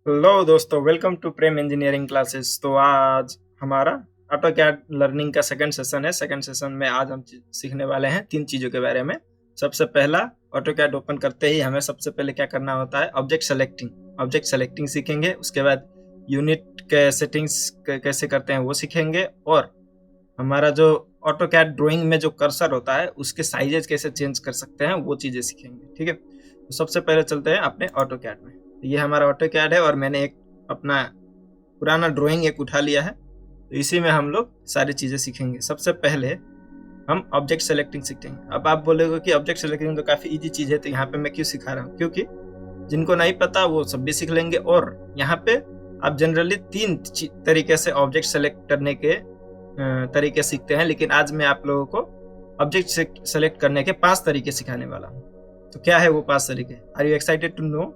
Hello दोस्तों, welcome to Prem engineering classes. तो आज हमारा ऑटो कैड लर्निंग का सेकंड सेशन है। सेकंड सेशन में आज हम सीखने वाले हैं 3 चीज़ों के बारे में। सबसे पहला, ऑटो कैड ओपन करते ही हमें सबसे पहले क्या करना होता है, ऑब्जेक्ट सेलेक्टिंग। ऑब्जेक्ट सेलेक्टिंग सीखेंगे। उसके बाद यूनिट के सेटिंग्स कैसे करते हैं वो सीखेंगे, और हमारा जो ऑटो कैड ड्राइंग में जो कर्सर होता है उसके साइजेस कैसे चेंज कर सकते हैं वो चीज़ें सीखेंगे। ठीक है, तो सबसे पहले चलते हैं अपने ऑटो कैड में। ये हमारा ऑटो कैड है और मैंने एक अपना पुराना ड्राइंग एक उठा लिया है, तो इसी में हम लोग सारी चीज़ें सीखेंगे। सबसे पहले हम ऑब्जेक्ट सेलेक्टिंग सीखेंगे। अब आप बोलोगे कि ऑब्जेक्ट सेलेक्टिंग तो काफ़ी इजी चीज़ है, तो यहाँ पे मैं क्यों सिखा रहा हूँ? क्योंकि जिनको नहीं पता वो सब भी सीख लेंगे। और यहाँ पे आप जनरली 3 तरीके से ऑब्जेक्ट सेलेक्ट करने के तरीके सीखते हैं, लेकिन आज मैं आप लोगों को ऑब्जेक्ट सेलेक्ट करने के 5 तरीके सिखाने वाला हूँ। तो क्या है वो 5 तरीके? Are you excited to know?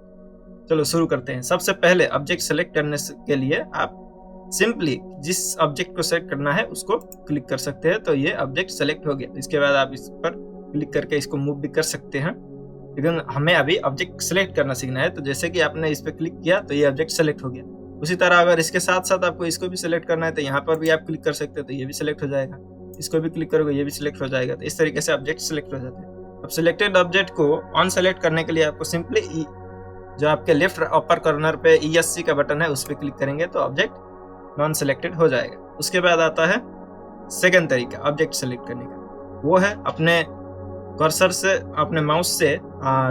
चलो शुरू करते हैं। सबसे पहले ऑब्जेक्ट सेलेक्ट करने के लिए आप सिंपली जिस ऑब्जेक्ट को सेलेक्ट करना है उसको क्लिक कर सकते हैं, तो ये ऑब्जेक्ट सेलेक्ट हो गया। इसके बाद आप इस पर क्लिक करके इसको मूव भी कर सकते हैं, लेकिन हमें अभी ऑब्जेक्ट सेलेक्ट करना सीखना है। तो जैसे कि आपने इस पर क्लिक किया तो ये ऑब्जेक्ट सेलेक्ट हो गया। उसी तरह अगर इसके साथ साथ आपको इसको भी सिलेक्ट करना है तो यहाँ पर भी आप क्लिक कर सकते हो, तो ये भी सिलेक्ट हो जाएगा। इसको भी क्लिक करोगे ये भी सिलेक्ट हो जाएगा। तो इस तरीके से ऑब्जेक्ट सिलेक्ट हो जाते हैं। अब सिलेक्टेड ऑब्जेक्ट को ऑन सेलेक्ट करने के लिए आपको सिंपली जो आपके लेफ्ट अपर कॉर्नर पे ESC का बटन है उस पर क्लिक करेंगे तो ऑब्जेक्ट नॉन सेलेक्टेड हो जाएगा। उसके बाद आता है सेकंड तरीका ऑब्जेक्ट सेलेक्ट करने का, वो है अपने कर्सर से अपने माउस से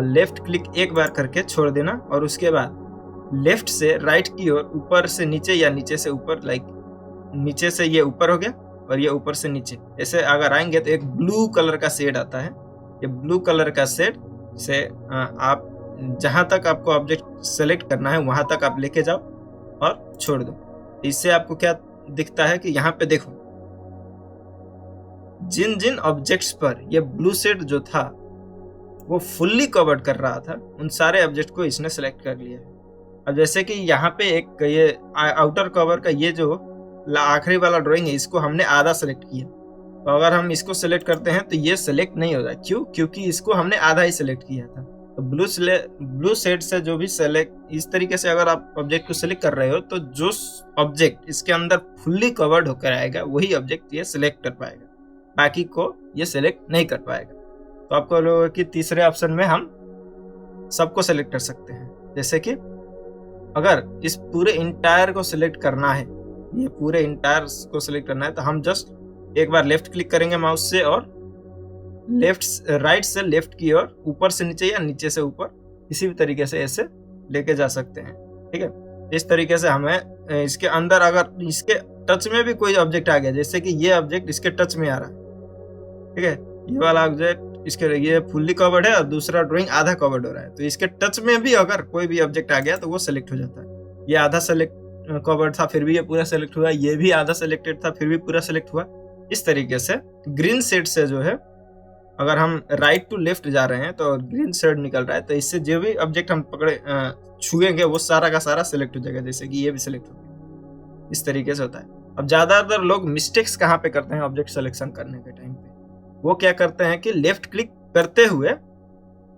लेफ्ट क्लिक एक बार करके छोड़ देना, और उसके बाद लेफ्ट से राइट की ओर ऊपर से नीचे या नीचे से ऊपर, लाइक नीचे से ये ऊपर हो गया और ये ऊपर से नीचे, ऐसे अगर आएंगे तो एक ब्लू कलर का शेड आता है। ये ब्लू कलर का शेड से आप जहां तक आपको ऑब्जेक्ट सेलेक्ट करना है वहां तक आप लेके जाओ और छोड़ दो। इससे आपको क्या दिखता है कि यहाँ पे देखो, जिन जिन ऑब्जेक्ट्स पर ये ब्लू शेड जो था वो फुल्ली कवर्ड कर रहा था, उन सारे ऑब्जेक्ट को इसने सेलेक्ट कर लिया है। अब जैसे कि यहाँ पे एक ये आउटर कवर का ये जो आखिरी वाला ड्राइंग है, इसको हमने आधा सेलेक्ट किया, तो अगर हम इसको सेलेक्ट करते हैं तो ये सेलेक्ट नहीं होगा। क्यों? क्योंकि इसको हमने आधा ही सेलेक्ट किया था। तो ब्लू शेड से जो भी सेलेक्ट, इस तरीके से अगर आप ऑब्जेक्ट को सेलेक्ट कर रहे हो तो जो ऑब्जेक्ट इसके अंदर फुल्ली कवर्ड होकर आएगा वही ऑब्जेक्ट ये सिलेक्ट कर पाएगा, बाकी को ये सिलेक्ट नहीं कर पाएगा। तो आपको लोगों की तीसरे ऑप्शन में हम सबको सेलेक्ट कर सकते हैं। जैसे कि अगर इस पूरे इंटायर को सिलेक्ट करना है, ये पूरे इंटायर को सिलेक्ट करना है, तो हम जस्ट एक बार लेफ्ट क्लिक करेंगे माउस से और राइट से लेफ्ट की ओर, ऊपर से नीचे या नीचे से ऊपर, किसी भी तरीके से ऐसे लेके जा सकते हैं। ठीक है, इस तरीके से हमें इसके अंदर अगर इसके टच में भी कोई ऑब्जेक्ट आ गया, जैसे कि ये ऑब्जेक्ट इसके टच में आ रहा है, ठीक है, ये वाला ऑब्जेक्ट इसके ये फुल्ली कवर्ड है और दूसरा ड्राइंग आधा कवर्ड हो रहा है, तो इसके टच में भी अगर कोई भी ऑब्जेक्ट आ गया तो वो सेलेक्ट हो जाता है। ये आधा सेलेक्ट कवर्ड था फिर भी ये पूरा सेलेक्ट हुआ, ये भी आधा सेलेक्टेड था फिर भी पूरा सेलेक्ट हुआ। इस तरीके से ग्रीन शेड से जो है, अगर हम राइट टू लेफ्ट जा रहे हैं तो ग्रीन शेड निकल रहा है, तो इससे जो भी ऑब्जेक्ट हम पकड़े छुएंगे वो सारा का सारा सेलेक्ट हो जाएगा। जैसे कि ये भी सेलेक्ट हो गया। इस तरीके से होता है। अब ज्यादातर लोग मिस्टेक्स कहाँ पे करते हैं ऑब्जेक्ट सिलेक्शन करने के टाइम पे? वो क्या करते हैं कि लेफ्ट क्लिक करते हुए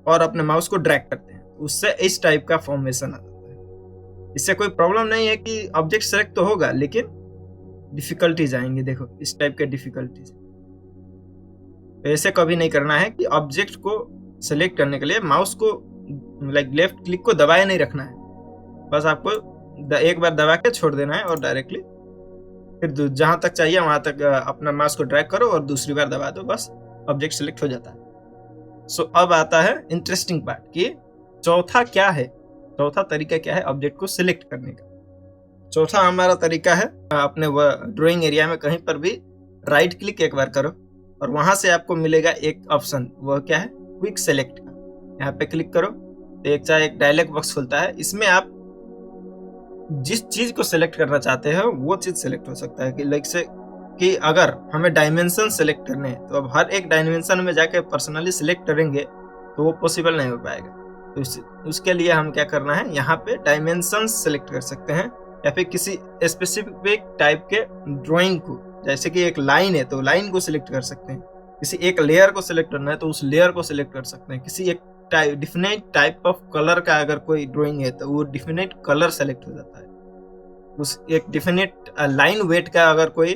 और अपने माउस को ड्रैग करते हैं, उससे इस टाइप का फॉर्मेशन आ जाता है। इससे कोई प्रॉब्लम नहीं है कि ऑब्जेक्ट सेलेक्ट तो होगा, लेकिन डिफिकल्टीज आएंगे। देखो इस टाइप के डिफिकल्टीज, तो ऐसे कभी नहीं करना है कि ऑब्जेक्ट को सेलेक्ट करने के लिए माउस को लाइक लेफ्ट क्लिक को दबाए नहीं रखना है, बस आपको एक बार दबा के छोड़ देना है और डायरेक्टली फिर जहां तक चाहिए वहां तक अपना माउस को ड्रैग करो और दूसरी बार दबा दो, बस ऑब्जेक्ट सेलेक्ट हो जाता है। सो अब आता है इंटरेस्टिंग पार्ट कि चौथा क्या है, चौथा तरीका क्या है ऑब्जेक्ट को सिलेक्ट करने का। चौथा हमारा तरीका है, अपने ड्राइंग एरिया में कहीं पर भी राइट क्लिक एक बार करो और वहां से आपको मिलेगा एक ऑप्शन, वह क्या है, क्विक सेलेक्ट का। यहाँ पे क्लिक करो तो एक डायलॉग बॉक्स खुलता है। इसमें आप जिस चीज को सिलेक्ट करना चाहते हो वो चीज सिलेक्ट हो सकता है। कि लाइक से कि अगर हमें डायमेंशन सिलेक्ट करने हैं तो अब हर एक डायमेंशन में जाके पर्सनली सिलेक्ट करेंगे तो वो पॉसिबल नहीं हो पाएगा। तो उसके लिए हम क्या करना है, यहाँ पे डायमेंशन सिलेक्ट कर सकते हैं, या फिर किसी स्पेसिफिक टाइप के ड्राइंग को, जैसे कि एक लाइन है तो लाइन को सिलेक्ट कर सकते हैं, किसी एक लेयर को सिलेक्ट करना है तो उस लेयर को सिलेक्ट कर सकते हैं, किसी एक डिफिनेट टाइप ऑफ कलर का अगर कोई ड्राइंग है तो वो डिफिनेट कलर सेलेक्ट हो जाता है। उस एक डिफिनेट लाइन वेट का अगर कोई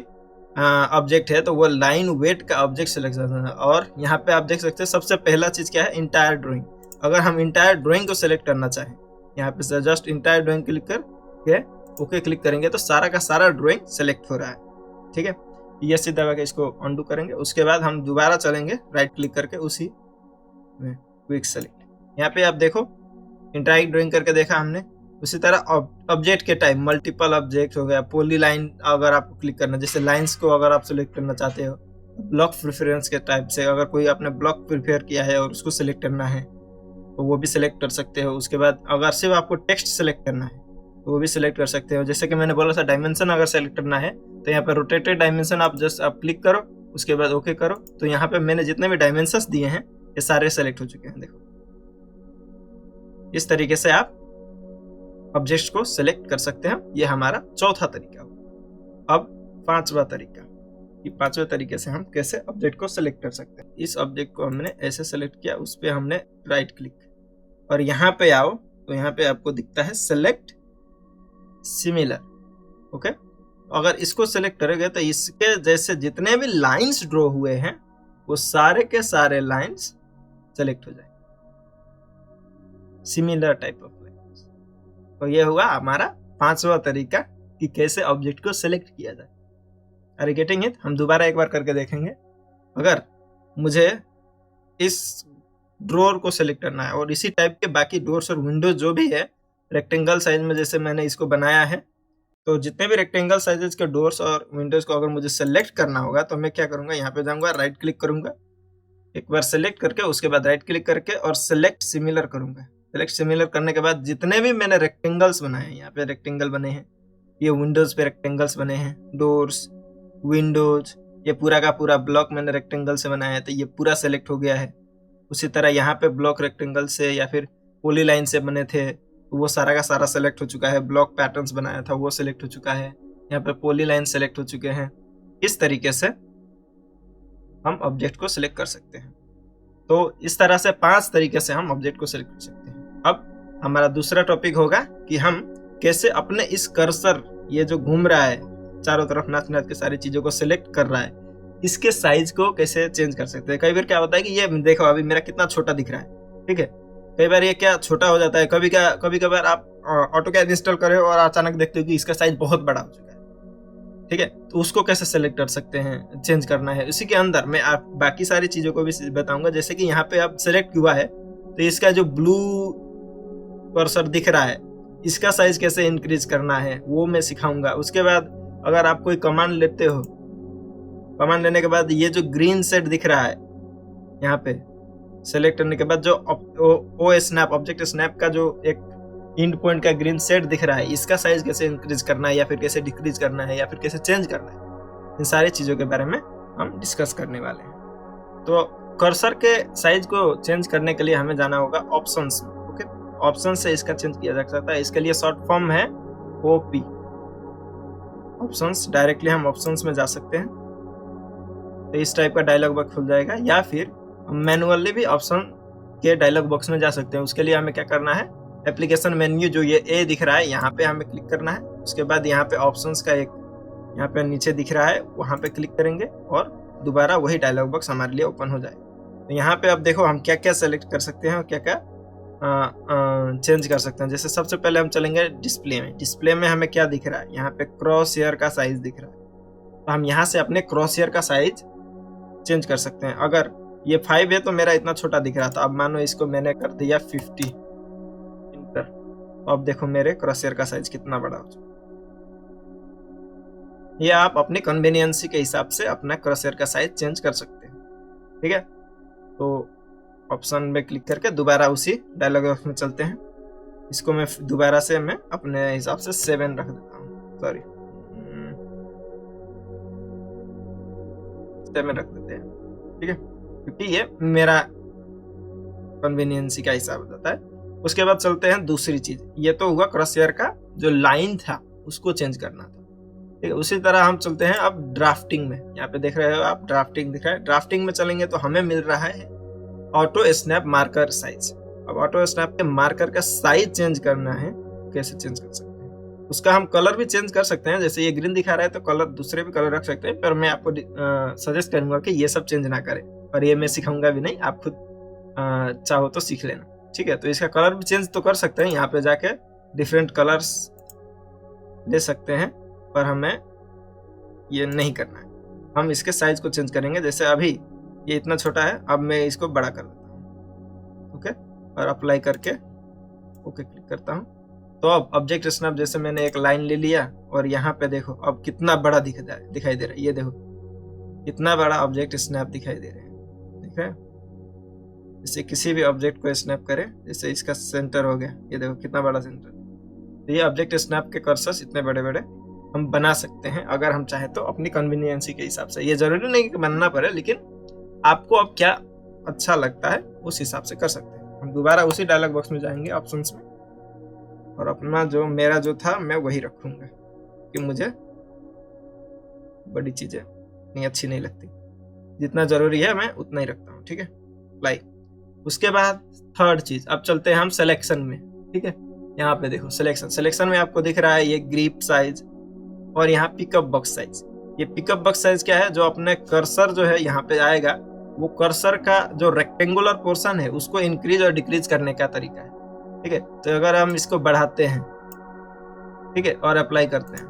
ऑब्जेक्ट है तो वो लाइन वेट का ऑब्जेक्ट सेलेक्ट करना है। और यहाँ पे आप देख सकते हैं सबसे पहला चीज क्या है, इंटायर ड्राइंग। अगर हम इंटायर ड्राइंग को सेलेक्ट करना चाहें, यहाँ पे जस्ट इंटायर ड्राइंग क्लिक करके ओके क्लिक करेंगे तो सारा का सारा ड्राइंग सेलेक्ट हो रहा है। ठीक है, ये सीधा दबा के इसको अनडू करेंगे। उसके बाद हम दोबारा चलेंगे राइट क्लिक करके उसी में क्विक सेलेक्ट। यहाँ पे आप देखो इंटरैक्ट ड्राइंग करके देखा हमने। उसी तरह ऑब्जेक्ट के टाइप मल्टीपल ऑब्जेक्ट हो गया, पॉली लाइन अगर आपको क्लिक करना, जैसे लाइंस को अगर आप सेलेक्ट करना चाहते हो, ब्लॉक प्रेफरेंस के टाइप से अगर कोई आपने ब्लॉक प्रिफेयर किया है और उसको सेलेक्ट करना है तो वो भी सिलेक्ट कर सकते हो। उसके बाद अगर सिर्फ आपको टेक्स्ट सेलेक्ट करना है तो वो भी सिलेक्ट कर सकते हो। जैसे कि मैंने बोला था डायमेंशन अगर सेलेक्ट करना है तो यहाँ पे रोटेटेड डायमेंशन आप जस्ट आप क्लिक करो, उसके बाद ओके करो तो यहाँ पे मैंने जितने भी डायमेंशंस दिए हैं ये सारे सेलेक्ट हो चुके हैं। देखो इस तरीके से आप ऑब्जेक्ट्स को सिलेक्ट कर सकते हैं। ये हमारा चौथा तरीका हुआ। अब पांचवा तरीका, कि पांचवें तरीके से हम कैसे ऑब्जेक्ट को सिलेक्ट कर सकते हैं। इस ऑब्जेक्ट को हमने ऐसे सेलेक्ट किया, उस पर हमने राइट क्लिक और यहाँ पे आओ तो यहाँ पे आपको दिखता है सेलेक्ट सिमिलर। ओके, अगर इसको सेलेक्ट करोगे तो इसके जैसे जितने भी लाइंस ड्रॉ हुए हैं वो सारे के सारे लाइंस सेलेक्ट हो जाएंगे, सिमिलर टाइप ऑफ लाइंस। तो ये हुआ हमारा पांचवा तरीका कि कैसे ऑब्जेक्ट को सेलेक्ट किया जाए। Are you getting it? हम दोबारा एक बार करके देखेंगे। अगर मुझे इस ड्रॉर को सेलेक्ट करना है और इसी टाइप के बाकी डोर्स और विंडोज जो भी है रेक्टेंगल साइज में जैसे मैंने इसको बनाया है, तो जितने भी रेक्टेंगल साइजेस के डोर्स और विंडोज को अगर मुझे सेलेक्ट करना होगा तो मैं क्या करूंगा, यहाँ पे जाऊंगा, राइट क्लिक करूंगा, एक बार सेलेक्ट करके उसके बाद राइट क्लिक करके और सेलेक्ट सिमिलर करूंगा। सेलेक्ट सिमिलर करने के बाद जितने भी मैंने रेक्टेंगल्स बनाए हैं, यहाँ पे रेक्टेंगल बने हैं, ये विंडोज पे रेक्टेंगल्स बने हैं, डोर्स, विंडोज, ये पूरा का पूरा ब्लॉक मैंने रेक्टेंगल से बनाया है तो ये पूरा सेलेक्ट हो गया है। उसी तरह यहाँ पे ब्लॉक रेक्टेंगल से या फिर पॉली लाइन से बने थे तो वो सारा का सारा सेलेक्ट हो चुका है। ब्लॉक पैटर्न्स बनाया था वो सेलेक्ट हो चुका है, यहाँ पे पॉली लाइन सेलेक्ट हो चुके हैं। इस तरीके से हम ऑब्जेक्ट को सिलेक्ट कर सकते हैं। तो इस तरह से 5 तरीके से हम ऑब्जेक्ट को सिलेक्ट कर सकते हैं। अब हमारा दूसरा टॉपिक होगा कि हम कैसे अपने इस कर्सर, ये जो घूम रहा है चारों तरफ नाच नाच के सारी चीजों को सिलेक्ट कर रहा है, इसके साइज को कैसे चेंज कर सकते हैं। कई बार क्या होता है कि ये देखो अभी मेरा कितना छोटा दिख रहा है, ठीक है, कई बार ये क्या छोटा हो जाता है। कभी कभार आप ऑटोकैड इंस्टॉल करें और अचानक देखते हो कि इसका साइज बहुत बड़ा हो चुका है, ठीक है, तो उसको कैसे सेलेक्ट कर सकते हैं, चेंज करना है। इसी के अंदर मैं आप बाकी सारी चीजों को भी बताऊंगा। जैसे कि यहाँ पे आप सेलेक्ट हुआ है तो इसका जो ब्लू कर्सर दिख रहा है इसका साइज कैसे इंक्रीज करना है वो मैं सिखाऊंगा। उसके बाद अगर आप कोई कमांड लेते हो, कमांड लेने के बाद ये जो ग्रीन सेट दिख रहा है यहाँ पे सेलेक्ट करने के बाद जो ओ स्नैप ऑब्जेक्ट स्नैप का जो एक इंड पॉइंट का ग्रीन सेट दिख रहा है, इसका साइज कैसे इंक्रीज करना है या फिर कैसे डिक्रीज करना है या फिर कैसे चेंज करना है, इन सारी चीजों के बारे में हम डिस्कस करने वाले हैं। तो कर्सर के साइज को चेंज करने के लिए हमें जाना होगा ऑप्शंस में। ओके, ऑप्शन से इसका चेंज किया जा सकता है। इसके लिए शॉर्ट फॉर्म है OP, ऑप्शंस। डायरेक्टली हम ऑप्शंस में जा सकते हैं तो इस टाइप का डायलॉग बॉक्स खुल जाएगा, या फिर हम मैनुअली भी ऑप्शन के डायलॉग बॉक्स में जा सकते हैं। उसके लिए हमें क्या करना है, एप्लीकेशन मेन्यू जो ये A दिख रहा है यहाँ पे हमें क्लिक करना है। उसके बाद यहाँ पे ऑप्शंस का एक यहाँ पे नीचे दिख रहा है वहाँ पे क्लिक करेंगे और दोबारा वही डायलॉग बॉक्स हमारे लिए ओपन हो जाएगा। तो यहाँ पे अब देखो हम क्या क्या सेलेक्ट कर सकते हैं और क्या क्या चेंज कर सकते हैं। जैसे सबसे पहले हम चलेंगे डिस्प्ले में। डिस्प्ले में हमें क्या दिख रहा है, यहाँ पे क्रॉस हेयर का साइज दिख रहा है, तो हम यहाँ से अपने क्रॉस हेयर का साइज चेंज कर सकते हैं। अगर ये 5 है तो मेरा इतना छोटा दिख रहा था, अब मानो इसको मैंने कर दिया 50 इंटर, तो अब देखो मेरे क्रॉसहेयर का साइज कितना बड़ा हो चुका। ये आप अपनी कन्वीनियंसी के हिसाब से अपना क्रॉसहेयर का साइज चेंज कर सकते हैं, ठीक है। तो ऑप्शन में क्लिक करके दोबारा उसी डायलॉग बॉक्स में चलते हैं। इसको मैं दोबारा से मैं अपने हिसाब से 7 रख देता हूँ, सॉरी 7 रख देते हैं, ठीक है, क्योंकि ये मेरा कन्वीनियंसी का हिसाब हो जाता है। उसके बाद चलते हैं दूसरी चीज। ये तो हुआ क्रॉसहेयर का जो लाइन था उसको चेंज करना था, ठीक है। उसी तरह हम चलते हैं अब ड्राफ्टिंग में। यहाँ पे देख रहे हो आप ड्राफ्टिंग दिख रहा है। ड्राफ्टिंग में चलेंगे तो हमें मिल रहा है ऑटो स्नैप मार्कर साइज। अब ऑटो स्नैप के मार्कर का साइज चेंज करना है, कैसे चेंज कर सकते हैं? उसका हम कलर भी चेंज कर सकते हैं, जैसे ये ग्रीन दिखा रहा है तो कलर दूसरे भी कलर रख सकते हैं, पर मैं आपको सजेस्ट करूंगा कि ये सब चेंज ना करें, और ये मैं सिखाऊंगा भी नहीं, आप खुद चाहो तो सीख लेना, ठीक है। तो इसका कलर भी चेंज तो कर सकते हैं, यहाँ पे जाके डिफरेंट कलर्स ले सकते हैं, पर हमें ये नहीं करना है। हम इसके साइज को चेंज करेंगे, जैसे अभी ये इतना छोटा है, अब मैं इसको बड़ा कर देता हूँ, ओके, और अप्लाई करके ओके क्लिक करता हूँ। तो अब ऑब्जेक्ट स्नैप जैसे मैंने एक लाइन ले लिया, और यहाँ पे देखो अब कितना बड़ा दिखाई दे रहा है, ये देखो इतना बड़ा ऑब्जेक्ट स्नैप दिखाई दे रहे हैं, ठीक है। जैसे किसी भी ऑब्जेक्ट को स्नैप करें, जैसे इसका सेंटर हो गया, ये देखो कितना बड़ा सेंटर। तो ये ऑब्जेक्ट स्नैप के कर्सर्स इतने बड़े बड़े हम बना सकते हैं अगर हम चाहें तो, अपनी कन्वीनियंसी के हिसाब से। ये जरूरी नहीं कि बनना पड़े, लेकिन आपको अब क्या अच्छा लगता है उस हिसाब से कर सकते हैं। हम दोबारा उसी डायलॉग बॉक्स में जाएंगे ऑप्शंस में, और अपना जो मेरा जो था मैं वही रखूंगा, कि मुझे बड़ी चीजें नहीं अच्छी नहीं लगती, जितना जरूरी है मैं उतना ही रखता हूँ, ठीक है। लाइक उसके बाद थर्ड चीज, अब चलते हैं हम सिलेक्शन में, ठीक है। यहाँ पे देखो सिलेक्शन में आपको दिख रहा है ये ग्रिप साइज और यहाँ पिकअप बॉक्स साइज। ये पिकअप बॉक्स साइज क्या है? जो अपने कर्सर जो है यहाँ पे आएगा, वो कर्सर का जो रेक्टेंगुलर पोर्शन है उसको इंक्रीज और डिक्रीज करने का तरीका है, ठीक है। तो अगर हम इसको बढ़ाते हैं, ठीक है, और अप्लाई करते हैं,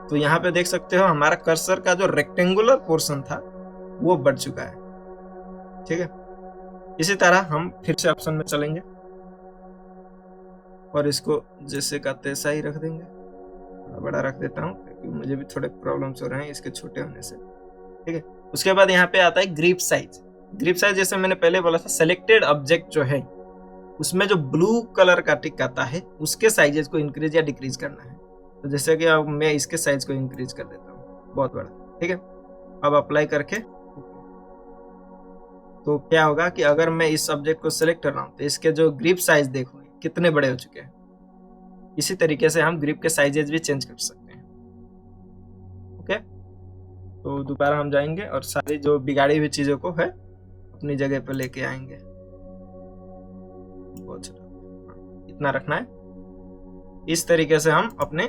तो यहाँ पे देख सकते हो हमारा कर्सर का जो रेक्टेंगुलर पोर्शन था वो बढ़ चुका है, ठीक है। इसी तरह हम फिर से ऑप्शन में चलेंगे और इसको जैसे का तैसा ही रख देंगे, बड़ा रख देता हूँ क्योंकि मुझे भी थोड़े प्रॉब्लम्स हो रहे हैं इसके छोटे होने से, ठीक है। उसके बाद यहाँ पे आता है ग्रिप साइज। ग्रिप साइज जैसे मैंने पहले बोला था, सेलेक्टेड ऑब्जेक्ट जो है उसमें जो ब्लू कलर का टिक आता है उसके साइजेस को इंक्रीज या डिक्रीज करना है। तो जैसे कि अब मैं इसके साइज को इंक्रीज कर देता हूँ, बहुत बड़ा, ठीक है। अब अप्लाई करके तो क्या होगा कि अगर मैं इस ऑब्जेक्ट को सिलेक्ट कर रहा हूँ तो इसके जो ग्रिप साइज देखो कितने बड़े हो चुके हैं। इसी तरीके से हम ग्रिप के साइजेस भी चेंज कर सकते हैं, ओके। तो दोबारा हम जाएंगे और सारी जो बिगाड़ी हुई चीजों को है अपनी जगह पर लेके आएंगे। इतना रखना है। इस तरीके से हम अपने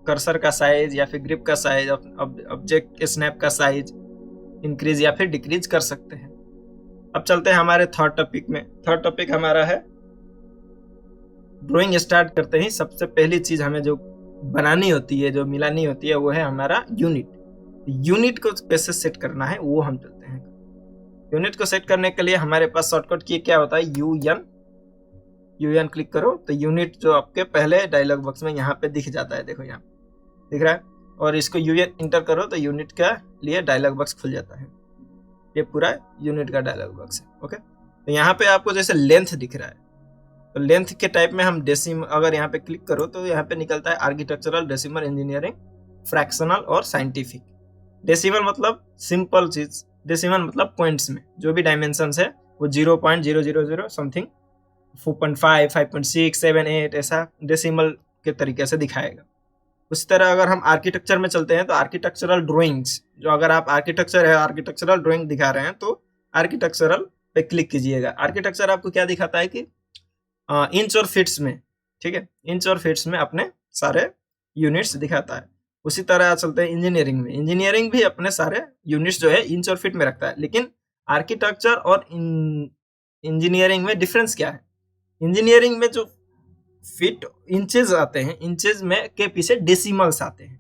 कर्सर का साइज या फिर ग्रिप का साइज, ऑब्जेक्ट स्नैप का साइज इंक्रीज या फिर डिक्रीज कर सकते हैं। अब चलते हैं हमारे थर्ड टॉपिक में। थर्ड टॉपिक हमारा है ड्राइंग स्टार्ट करते ही सबसे पहली चीज हमें जो बनानी होती है, जो मिलानी होती है, वो है हमारा यूनिट। यूनिट को कैसे सेट करना है वो हम चलते हैं। यूनिट को सेट करने के लिए हमारे पास शॉर्टकट की क्या होता है, यूएन क्लिक करो तो यूनिट जो आपके पहले डायलॉग बॉक्स में यहाँ पे दिख जाता है, देखो यहाँ दिख रहा है, और इसको यूएन इंटर करो तो यूनिट का लिए डायलॉग बॉक्स खुल जाता है। ये पूरा यूनिट का डायलॉग बॉक्स है, ओके। तो यहाँ पे आपको जैसे लेंथ दिख रहा है, तो लेंथ के टाइप में हम डेसिमल, अगर यहाँ पे क्लिक करो तो यहाँ पे निकलता है आर्किटेक्चरल, डेसिमल, इंजीनियरिंग, फ्रैक्शनल और साइंटिफिक। डेसिमल मतलब सिंपल चीज, डेसिमल मतलब पॉइंट्स में जो भी डायमेंशंस है वो 0.000 समथिंग 4.5, 5.6, 7, 8 ऐसा डेसिमल के तरीके से दिखाएगा। उसी तरह अगर हम आर्किटेक्चर में चलते हैं तो आर्किटेक्चरल ड्राइंग्स, जो अगर आप आर्किटेक्चर है, आर्किटेक्चरल ड्राइंग दिखा रहे हैं तो आर्किटेक्चरल पे क्लिक कीजिएगा। आर्किटेक्चर आपको क्या दिखाता है कि इंच और फीट्स में, ठीक है, इंच और फीट्स में अपने सारे यूनिट्स दिखाता है। उसी तरह चलते हैं इंजीनियरिंग में। इंजीनियरिंग भी अपने सारे यूनिट्स जो है इंच और फीट में रखता है, लेकिन आर्किटेक्चर और इंजीनियरिंग में डिफरेंस क्या है? इंजीनियरिंग में जो फीट इंचेस आते हैं, इंचेस में के पीछे डेसिमल्स आते हैं,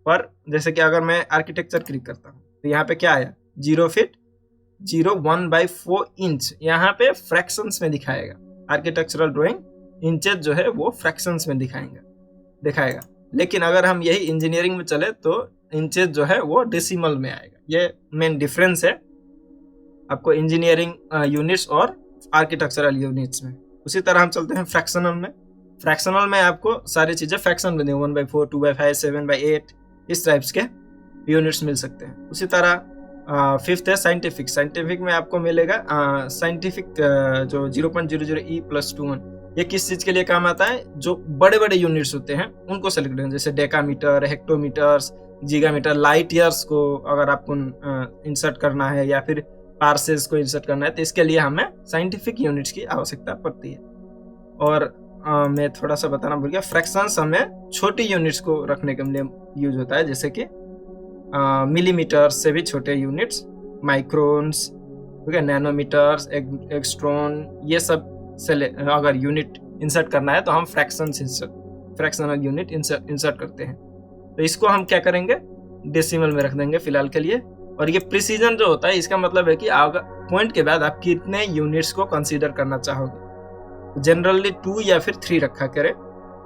पर जैसे कि अगर मैं आर्किटेक्चर क्लिक करता हूँ तो यहाँ पे क्या आया, 0 फीट 0.1/4 इंच, यहाँ पे फ्रैक्शंस में दिखाएगा। आर्किटेक्चरल ड्राइंग इंचेस जो है वो फ्रैक्शंस में दिखाएगा। लेकिन अगर हम यही इंजीनियरिंग में चले तो इंचेस जो है वो डेसिमल में आएगा। ये मेन डिफरेंस है आपको इंजीनियरिंग यूनिट्स और आर्किटेक्चरल यूनिट्स में। उसी तरह हम चलते हैं फ्रैक्शनल में। फ्रैक्शनल में आपको सारी चीजें फ्रैक्शन में 1/4, 2/5, 7/8 इस टाइप्स के यूनिट्स मिल सकते हैं। उसी तरह फिफ्थ है साइंटिफिक। साइंटिफिक में आपको मिलेगा साइंटिफिक जो 0.00E+21, ये किस चीज के लिए काम आता है? जो बड़े बड़े यूनिट्स होते हैं उनको सेलेक्ट करें, जैसे डेकामीटर, हेक्टोमीटर्स, जीगामीटर, लाइट ईयर्स को अगर आपको इंसर्ट करना है, या फिर पार्सेस को इंसर्ट करना है, तो इसके लिए हमें साइंटिफिक यूनिट्स की आवश्यकता पड़ती है। और मैं थोड़ा सा बताना भूल गया, फ्रैक्शंस हमें छोटी यूनिट्स को रखने के लिए यूज होता है, जैसे कि मिलीमीटर से भी छोटे यूनिट्स, माइक्रोन्स, ठीक है, नैनोमीटर्स, एक्स्ट्रॉन, ये सब से अगर यूनिट इंसर्ट करना है तो हम फ्रैक्शनल यूनिट इंसर्ट करते हैं। तो इसको हम क्या करेंगे, डेसिमल में रख देंगे फिलहाल के लिए। और ये प्रिसीजन जो होता है, इसका मतलब है कि पॉइंट के बाद आप कितने यूनिट्स को कंसीडर करना चाहोगे। जनरली 2 या फिर 3 रखा करे,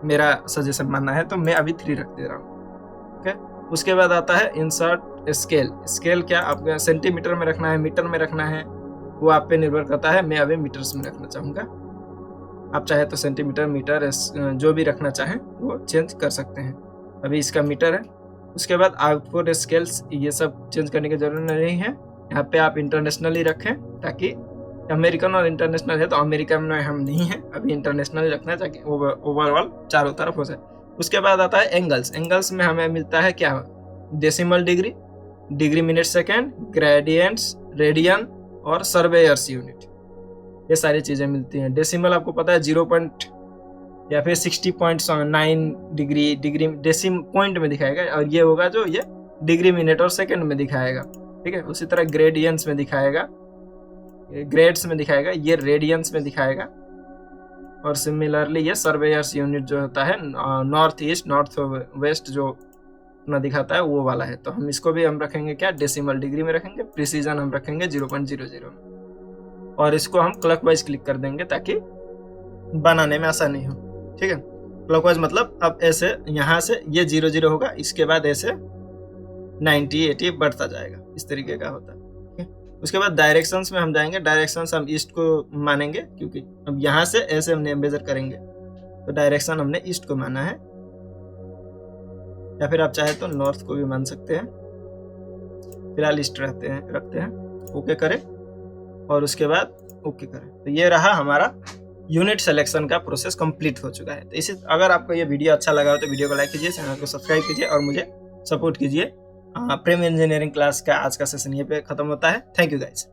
मेरा सजेशन मानना है, तो मैं अभी 3 रख दे रहा हूँ। ओके, उसके बाद आता है इंसर्ट स्केल। स्केल क्या आपको सेंटीमीटर में रखना है, मीटर में रखना है, वो आप पे निर्भर करता है। मैं अभी मीटर्स में रखना चाहूँगा, आप चाहे तो सेंटीमीटर, मीटर, जो भी रखना चाहें वो चेंज कर सकते हैं। अभी इसका मीटर है। उसके बाद आउटपुट स्केल्स, ये सब चेंज करने की जरूरत नहीं है। यहाँ पे आप इंटरनेशनली रखें, ताकि अमेरिकन और इंटरनेशनल है तो अमेरिका में हम नहीं है, अभी इंटरनेशनल रखना है ताकि ओवरऑल चारों तरफ हो जाए। उसके बाद आता है एंगल्स। एंगल्स में हमें मिलता है क्या, decimal degree, degree minute second, gradients, radian और सर्वेयर्स यूनिट, ये सारी चीजें मिलती हैं। डेसिमल आपको पता है 0 या फिर 60.9 डिग्री डेसिम पॉइंट में दिखाएगा, और ये होगा जो ये डिग्री मिनट और सेकंड में दिखाएगा। ठीक है, उसी तरह ग्रेडियंस में दिखाएगा, ग्रेड्स में दिखाएगा, ये रेडियंस में दिखाएगा। और सिमिलरली ये सर्वेयर्स यूनिट जो होता है नॉर्थ ईस्ट, नॉर्थ वेस्ट जो अपना दिखाता है वो वाला है। तो हम इसको भी हम रखेंगे क्या, डेसिमल डिग्री में रखेंगे। प्रिसीजन हम रखेंगे 0.00 में, और इसको हम क्लॉकवाइज क्लिक कर देंगे ताकि बनाने में आसानी हो। ठीक है, क्लॉकवाइज मतलब अब ऐसे यहाँ से ये 00 होगा, इसके बाद ऐसे 90, 80 बढ़ता जाएगा, इस तरीके का होता है। उसके बाद डायरेक्शंस में हम जाएंगे। डायरेक्शंस हम ईस्ट को मानेंगे, क्योंकि अब यहाँ से ऐसे हमने मेजर करेंगे तो डायरेक्शन हमने ईस्ट को माना है, या फिर आप चाहे तो नॉर्थ को भी मान सकते हैं। फिलहाल ईस्ट रखते हैं। ओके करें, और उसके बाद ओके करें। तो ये रहा हमारा यूनिट सिलेक्शन का प्रोसेस कंप्लीट हो चुका है। तो इसी, अगर आपको ये वीडियो अच्छा लगा हो तो वीडियो को लाइक कीजिए, चैनल को सब्सक्राइब कीजिए और मुझे सपोर्ट कीजिए। प्रेम इंजीनियरिंग क्लास का आज का सेशन ये पे खत्म होता है। Thank you guys.